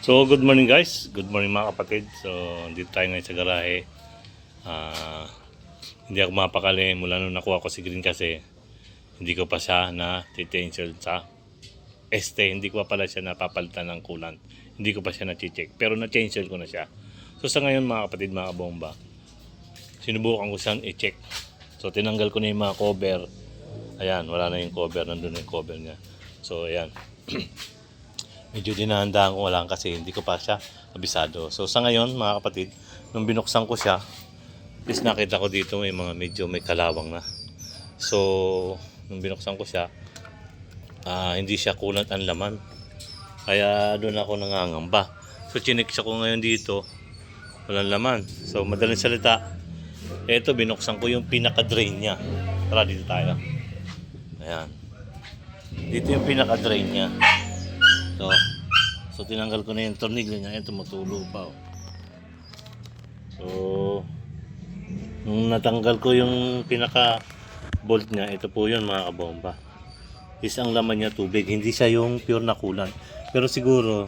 So, good morning guys. Good morning mga kapatid. So, dito tayo ngayon sa garahe. Hindi ako mapakali mula nung nakuha ko si Green kasi hindi ko pa siya na titensyon sa Hindi ko pa pala siya napapalitan ng coolant. Hindi ko pa siya na-check. Pero na-tensyon ko na siya. So, sa ngayon mga kapatid, mga bomba, sinubukan ko siyang i-check. So, tinanggal ko na yung mga cover. Ayan, wala na yung cover. Nandun na yung cover niya. So, ayan. Medyo dinahandaan ko lang kasi hindi ko pa siya abisado. So sa ngayon mga kapatid, nung binuksan ko siya, is nakita ko dito may mga medyo may kalawang na. So nung binuksan ko siya, hindi siya kulant ang laman. Kaya doon ako nangangamba. So chinek siya ko ngayon dito, walang laman. So madaling salita, eto binuksan ko yung pinaka-drain niya. Tara dito tayo. Ayan. Dito yung pinaka-drain niya. So tinanggal ko na yung tornilyo niya. Ayan, tumutulo pa. So nung natanggal ko yung pinaka bolt niya, ito po yun mga kabomba. Ang laman niya tubig, hindi siya yung pure na coolant. Pero siguro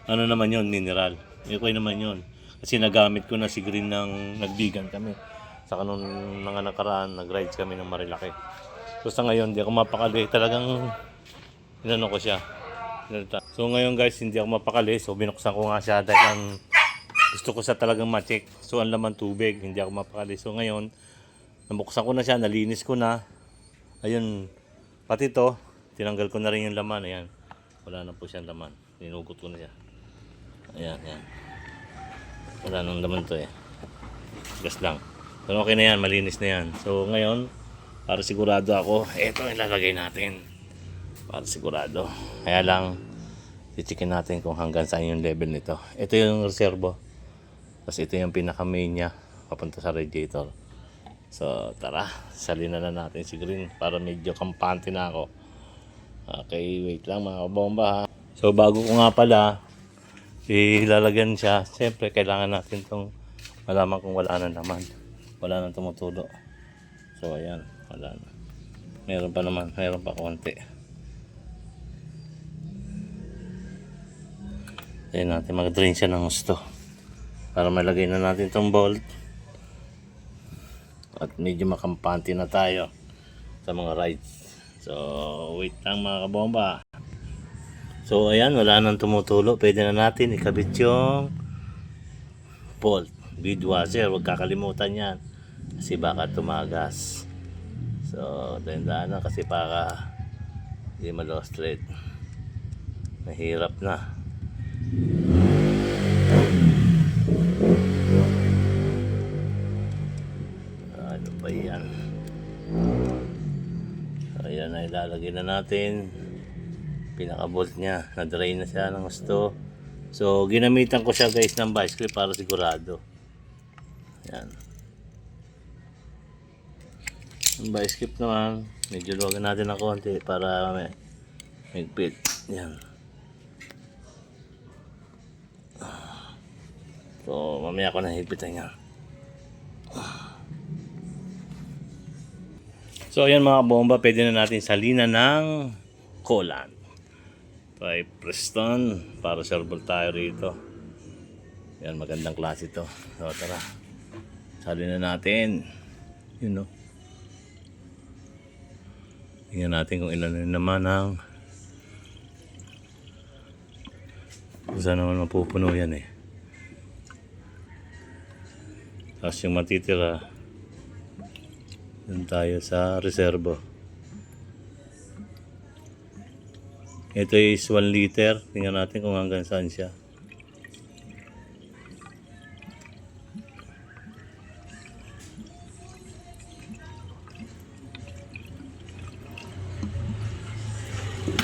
ano naman yun, mineral. Okay naman yun. Kasi nagamit ko na si Green ng nagbigan kami. Saka nung mga nakaraan, nag-rides kami ng Marilaki. So sa ngayon, di ako mapakali. Talagang inano ko siya. So ngayon guys, hindi ako mapakali. So binuksan ko nga siya dahil ang gusto ko siya talagang ma-check. So ang laman tubig, hindi ako mapakali. So ngayon, nabuksan ko na siya, nalinis ko na. Ayun, pati to, tinanggal ko na rin yung laman. Ayan, wala na po siyang laman. Tinugot ko na siya. Ayan, ayan. Wala nang laman to eh. Gas lang. Pero okay na yan, malinis na yan. So ngayon, para sigurado ako, eto ilalagay natin. Para sigurado. Kaya lang, titikin natin kung hanggang saan yung level nito. Ito yung reservo. Tapos ito yung pinaka-main niya, papunta sa radiator. So, tara, salina na natin si Green para medyo kampante na ako. Okay, wait lang mga bomba ha. So, bago ko nga pala ilalagyan siya, siyempre kailangan natin itong malaman kung wala nang laman. Wala nang tumutulo. So, ayan, wala na. Meron pa naman, meron pa konti. Ayan natin, mag-drain siya ng gusto para malagay na natin itong bolt at medyo makampante na tayo sa mga rides. So wait lang mga kabomba. So ayan, wala nang tumutulo. Pwede na natin ikabit yung bolt. Bead washer, huwag kakalimutan yan kasi baka tumagas. So tandaan na kasi baka hindi ma-lost thread. Mahirap na. Ano ba yan? Ayan na, ilalagay na natin pinaka-bolt niya. Na-drain na siya ng gusto. So ginamitan ko siya guys ng vice grip para sigurado. Ayan. Ang vice grip naman, medyo luwagan natin ng konti para may fit. Ayan. So mamaya ko na higpitan niya. So ayan mga bomba, pwede na natin salinan ng coolant. Ito ay Preston para serval tayo rito. Yan, magandang klase ito. So tara, salinan natin. Yun no. Tingnan natin kung ilan na naman ang kung saan naman mapupuno yan eh. Tapos yung matitira, dun tayo sa reservo. Ito is 1 liter. Tingnan natin kung hanggang saan siya.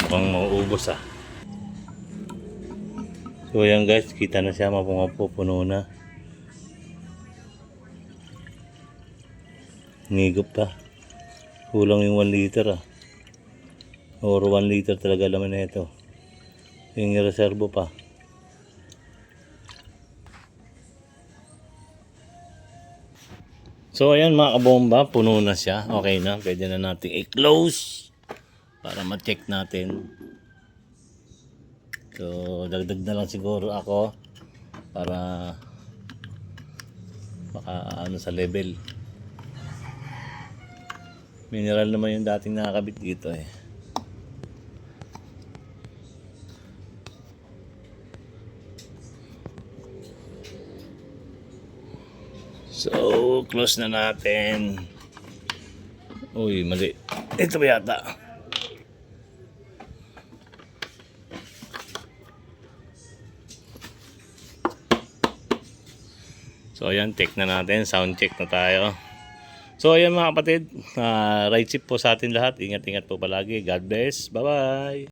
Mukhang mauubos ah. So ayan guys, kita na siya, mapupuno na. Nigop pa. Kulang yung 1 liter ah. Or 1 liter talaga laman na ito. Yung reservo pa. So ayan mga kabomba, puno na siya. Okay na, pwede na natin i-close para ma-check natin So, dagdag na lang siguro ako para baka ano sa level. Mineral naman yung dating nakakabit dito eh. So, close na natin. Uy, mali. Ito ba yata? So, ayan, check na natin. Sound check na tayo. So, ayan mga kapatid. Right shift po sa atin lahat. Ingat-ingat po palagi. God bless. Bye-bye.